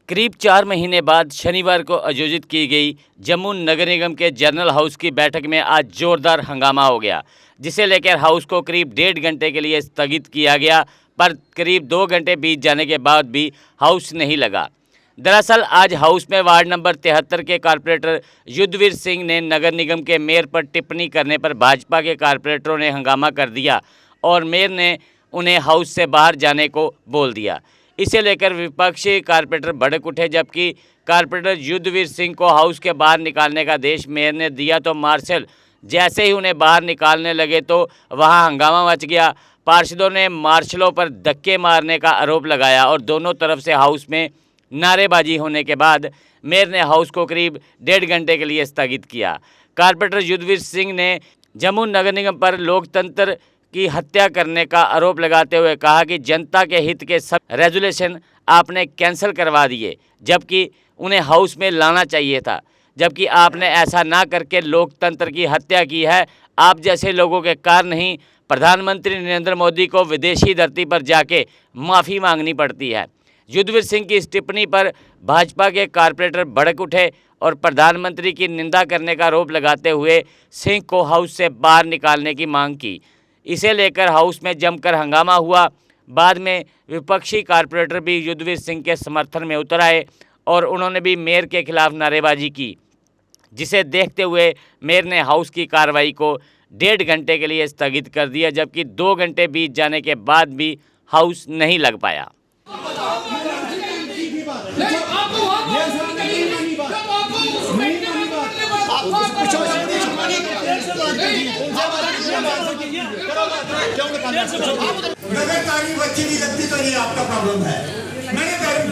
करीब 4 महीने बाद शनिवार को आयोजित की गई जम्मू नगर निगम के जनरल हाउस की बैठक में आज जोरदार हंगामा हो गया, जिसे लेकर हाउस को करीब 1.5 घंटे के लिए स्थगित किया गया। पर करीब 2 घंटे बीत जाने के बाद भी हाउस नहीं लगा। दरअसल आज हाउस में वार्ड नंबर 73 के कारपोरेटर युद्धवीर सिंह ने नगर निगम के मेयर पर टिप्पणी करने पर भाजपा के कारपोरेटरों ने हंगामा कर दिया और मेयर ने उन्हें हाउस से बाहर जाने को बोल दिया। इसे लेकर विपक्षी कारपोरेटर भड़क उठे, जबकि कारपोरेटर युद्धवीर सिंह को हाउस के बाहर निकालने का आदेश मेयर ने दिया तो मार्शल जैसे ही उन्हें बाहर निकालने लगे तो वहां हंगामा मच गया। पार्षदों ने मार्शलों पर धक्के मारने का आरोप लगाया और दोनों तरफ से हाउस में नारेबाजी होने के बाद मेयर ने हाउस को करीब 1.5 घंटे के लिए स्थगित किया। कारपोरेटर युद्धवीर सिंह ने जम्मू नगर निगम पर लोकतंत्र की हत्या करने का आरोप लगाते हुए कहा कि जनता के हित के सब रेजुलेशन आपने कैंसिल करवा दिए, जबकि उन्हें हाउस में लाना चाहिए था, जबकि आपने ऐसा ना करके लोकतंत्र की हत्या की है। आप जैसे लोगों के कारण ही प्रधानमंत्री नरेंद्र मोदी को विदेशी धरती पर जाके माफ़ी मांगनी पड़ती है। युद्धवीर सिंह की इस टिप्पणी पर भाजपा के कारपोरेटर भड़क उठे और प्रधानमंत्री की निंदा करने का आरोप लगाते हुए सिंह को हाउस से बाहर निकालने की मांग की। इसे लेकर हाउस में जमकर हंगामा हुआ। बाद में विपक्षी कारपोरेटर भी युद्धवीर सिंह के समर्थन में उतर आए और उन्होंने भी मेयर के खिलाफ नारेबाजी की, जिसे देखते हुए मेयर ने हाउस की कार्रवाई को 1.5 घंटे के लिए स्थगित कर दिया, जबकि 2 घंटे बीत जाने के बाद भी हाउस नहीं लग पाया। नगर तारीफ अच्छी नहीं लगती तो ये आपका प्रॉब्लम है। मैंने तारीफ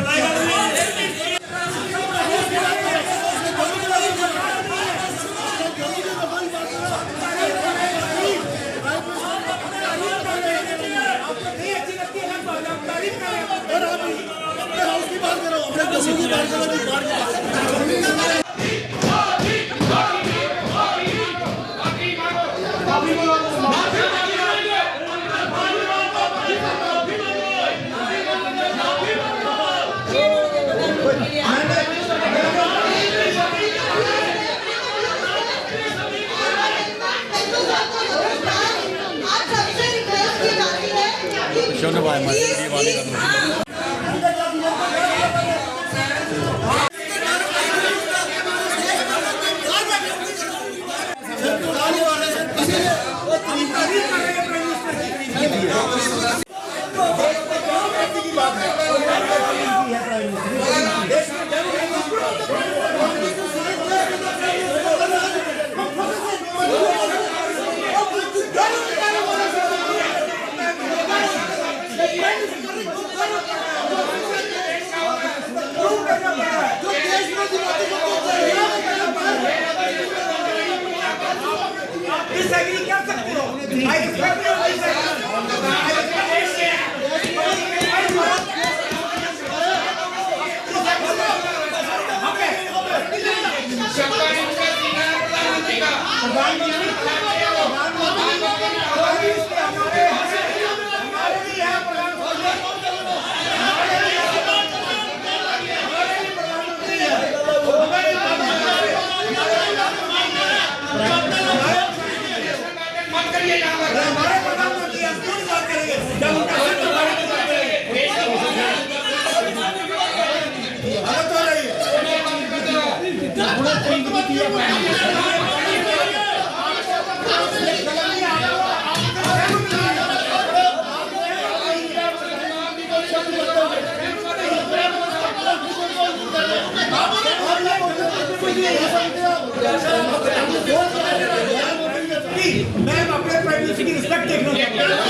मैं अपने प्राइवेसी की रिस्पेक्ट देखना चाहता हूं।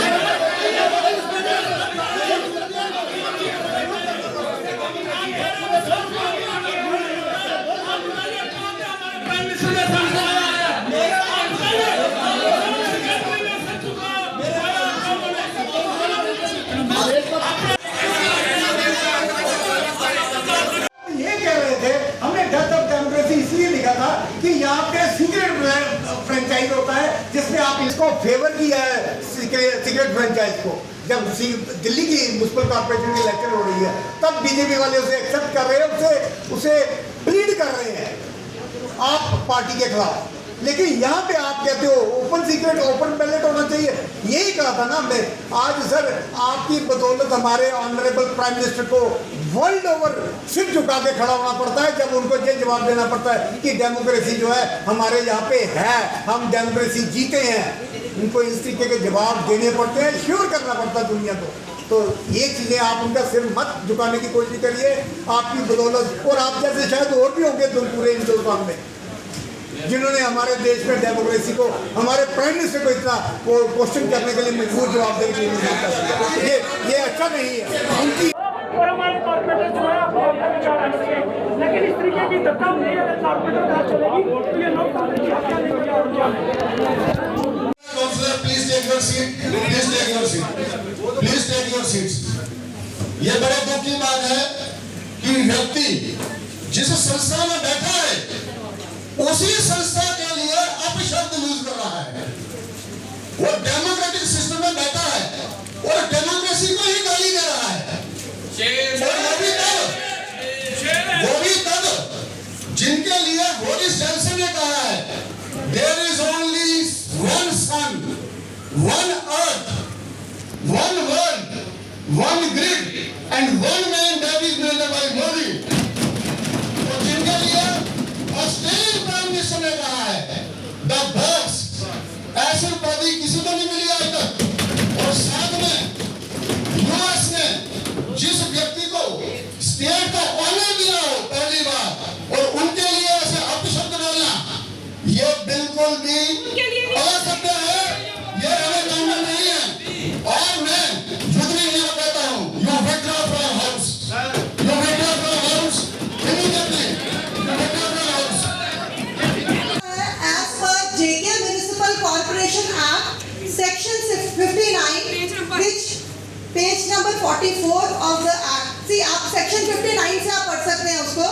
कि यहाँ पे सीक्रेट फ्रेंचाइज होता है जिसमें आप इसको फेवर किया है सीक्रेट फ्रेंचाइज को। जब दिल्ली की म्युनिसिपल कॉर्पोरेशन की इलेक्शन हो रही है तब बीजेपी वाले उसे एक्सेप्ट कर रहे हैं, उसे प्लीड कर रहे हैं आप पार्टी के खिलाफ, लेकिन यहाँ पे आप कहते हो ओपन सीक्रेट ओपन बैलेट होना चाहिए। यही कहा था ना हमने। आज सर आपकी बदौलत हमारे ऑनरेबल प्राइम मिनिस्टर को वर्ल्ड ओवर सिर झुका के खड़ा होना पड़ता है जब उनको ये जवाब देना पड़ता है कि डेमोक्रेसी जो है हमारे यहाँ पे है, हम डेमोक्रेसी जीते हैं। उनको इस तरीके के जवाब देने पड़ते हैं, श्योर करना पड़ता है दुनिया को। तो ये चीज़ें आप उनका सिर मत झुकाने की कोशिश करिए, आपकी बदौलत। और आप जैसे शायद और भी होंगे पूरे हिंदुस्तान में जिन्होंने हमारे देश में डेमोक्रेसी को, हमारे प्राइम मिनिस्टर को इतना क्वेश्चन करने के लिए मजबूर जवाब देने के लिए मजबूर कर दिया। ये अच्छा नहीं है उनकी। और हमारे कॉर्पोरेटर जो है आपको विचार आना चाहिए, लेकिन इस तरीके की धक्का नहीं अगर कॉर्पोरेटर कहा चलेगी तो ये लोग Councillor, please take your seat. Please take your seat. Please take your seats. ये बड़े दुख की बात है कि व्यक्ति जिस संस्था में बैठा है उसी संस्था के लिए अपशब्द यूज कर रहा है। वो डेमोक्रेटिक सिस्टम में बैठा है और डेमोक्रेसी को ही गाली दे रहा है। और वो भी तब जिनके लिए बोरिस जॉनसन ने कहा है there is only one sun, one earth, one world, one grid and one man that is Narendra bhai Modi. और जिनके लिए ऑस्ट्रेलियन प्राइम मिनिस्टर ने कहा है द बॉक्स, ऐसी उपाधि किसी को नहीं मिली आज तक। और साथ में यूएस ने जिस व्यक्ति को स्टेट का ऑनर दिया हो पहली बार और उनके लिए ऐसे अपशब्द बोलना ये बिल्कुल भी असत्य है, ये हमें मानना नहीं है। और मैं जुगनी नियम कहता हूं, you withdraw from house, you withdraw from house immediately, you withdraw from house. As per JK Municipal Corporation Act, Section 59, which page number 44 of the Act. See, आप Section 59 से आप पढ़ सकते हैं उसको.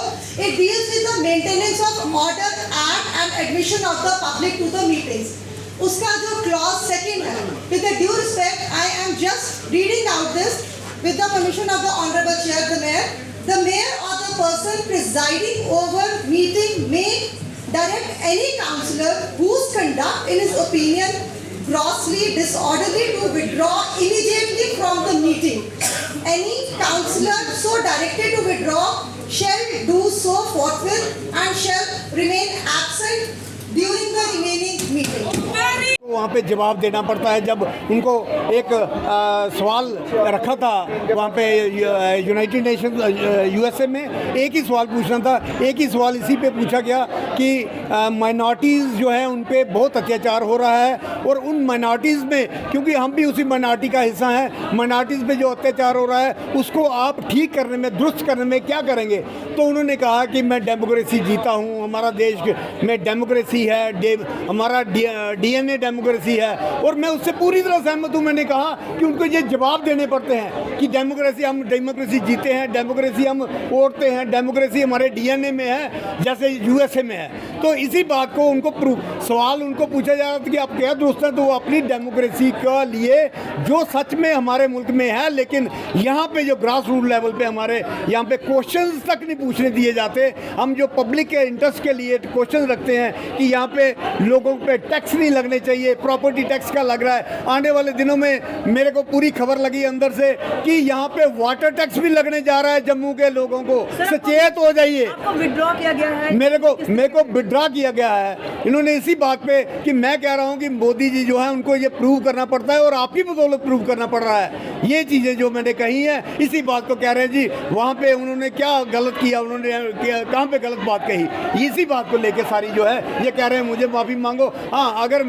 It deals with the maintenance of order at and admission of the public to the meetings. उसका जो clause second है, with the due respect, I am just reading out this with the permission of the Honorable Chair, the Mayor. The Mayor or the person presiding over meeting may direct any councillor whose conduct, in his opinion, grossly disorderly to withdraw immediately from the meeting. Any councillor so directed to withdraw shall do so forthwith and shall remain absent during the remaining meeting. वहाँ पे जवाब देना पड़ता है। जब उनको एक सवाल रखा था वहाँ पे यूनाइटेड नेशन यूएसए में, एक ही सवाल पूछना था। एक ही सवाल इसी पे पूछा गया कि माइनॉरिटीज़ जो है उन पे बहुत अत्याचार हो रहा है और उन माइनॉरिटीज़ में, क्योंकि हम भी उसी माइनॉरिटी का हिस्सा हैं, माइनॉरिटीज़ पे जो अत्याचार हो रहा है उसको आप ठीक करने में, दुरुस्त करने में क्या करेंगे। तो उन्होंने कहा कि मैं डेमोक्रेसी जीता हूँ, हमारा देश में डेमोक्रेसी है, हमारा डीएनए डेमोक्रेसी है। और मैं उससे पूरी तरह सहमत हूँ। मैंने कहा कि उनको ये जवाब देने पड़ते हैं कि डेमोक्रेसी, हम डेमोक्रेसी जीते हैं, डेमोक्रेसी हम ओढ़ते हैं, डेमोक्रेसी हमारे डीएनए में है जैसे यूएसए में है। तो इसी बात को उनको सवाल उनको पूछा जा रहा था कि आप क्या दुरुस्त हैं, तो वो अपनी डेमोक्रेसी के लिए जो सच में हमारे मुल्क में है, लेकिन यहाँ पे जो ग्रास रूट लेवल पे हमारे यहाँ पे क्वेश्चंस तक नहीं पूछने दिए जाते। हम जो पब्लिक के इंटरेस्ट के लिए क्वेश्चन रखते हैं कि यहाँ पे लोगों पे टैक्स नहीं लगने चाहिए, प्रॉपर्टी टैक्स का लग रहा है। आने वाले दिनों में मेरे को पूरी खबर लगी अंदर से कि यहाँ पे वाटर टैक्स भी लगने जा रहा है जम्मू के लोगों को। सचेत हो जाइए। विड्रॉ किया गया है, मेरे को विड्रॉ किया गया है। इन्होंने इसी बात पे कि मैं कह रहा हूँ कि मोदी जी जो है उनको ये प्रूव करना पड़ता है और आपकी बदौलत प्रूव करना पड़ रहा है। ये चीज़ें जो मैंने कही हैं इसी बात को कह रहे हैं जी। वहाँ पे उन्होंने क्या गलत किया, उन्होंने कहाँ पे गलत बात कही, इसी बात को लेके सारी जो है ये कह रहे हैं मुझे माफ़ी मांगो। हाँ, अगर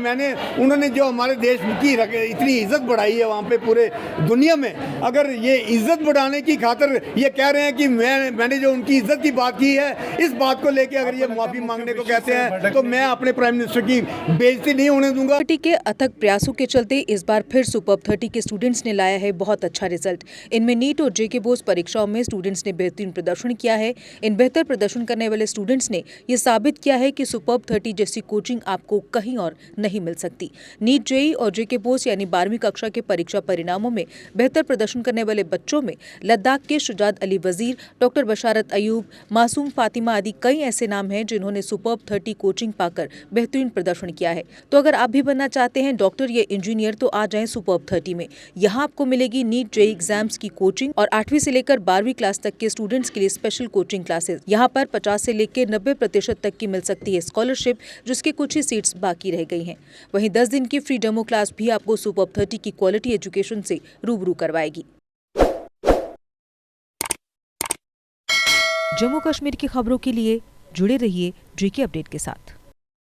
उन्होंने जो हमारे देश की इतनी इज्जत बढ़ाई है वहाँ पे पूरे दुनिया में, अगर ये इज्जत बढ़ाने की खातिर ये कह रहे हैं कि मैंने जो उनकी इज्जत की बात की है, इस बात को लेके अगर ये माफ़ी मांगने को कहते हैं तो मैं अपने प्राइम मिनिस्टर की बेइज्जती नहीं होने दूंगा। थर्टी के अथक प्रयासों के चलते इस बार फिर सुपर्ब 30 के स्टूडेंट्स ने लाया है बहुत अच्छा रिजल्ट। इनमें नीट और जेके बोस परीक्षाओं में स्टूडेंट्स ने बेहतरीन प्रदर्शन किया है। इन बेहतर प्रदर्शन करने वाले स्टूडेंट्स ने ये साबित किया है कि सुपर्ब 30 जैसी कोचिंग आपको कहीं और नहीं मिल सकती। नीट, जेई और जेके बोस यानी 12वीं कक्षा के परीक्षा परिणामों में बेहतर प्रदर्शन करने वाले बच्चों में लद्दाख के शुजात अली वजीर, डॉक्टर बशारत अयूब, मासूम फातिमा आदि कई ऐसे नाम हैं जिन्होंने सुपर्ब 30 कोचिंग पाकर बेहतरीन प्रदर्शन किया है। तो अगर आप भी बनना चाहते हैं डॉक्टर या इंजीनियर तो आ जाएं सुपर्ब 30 में। यहाँ आपको मिलेगी नीट, जेई एग्जाम्स की कोचिंग और 8वीं से लेकर 12वीं क्लास तक के स्टूडेंट्स के लिए स्पेशल कोचिंग क्लासेस। यहाँ पर 50 से लेकर 90% तक की मिल सकती है स्कॉलरशिप, जिसके कुछ ही सीट्स बाकी रह गई हैं। वहीं 10 दिन की फ्री डेमो क्लास भी आपको सुपर्ब 30 की क्वालिटी एजुकेशन से रूबरू करवाएगी। जम्मू कश्मीर की खबरों के लिए जुड़े रहिए जेके अपडेट के साथ।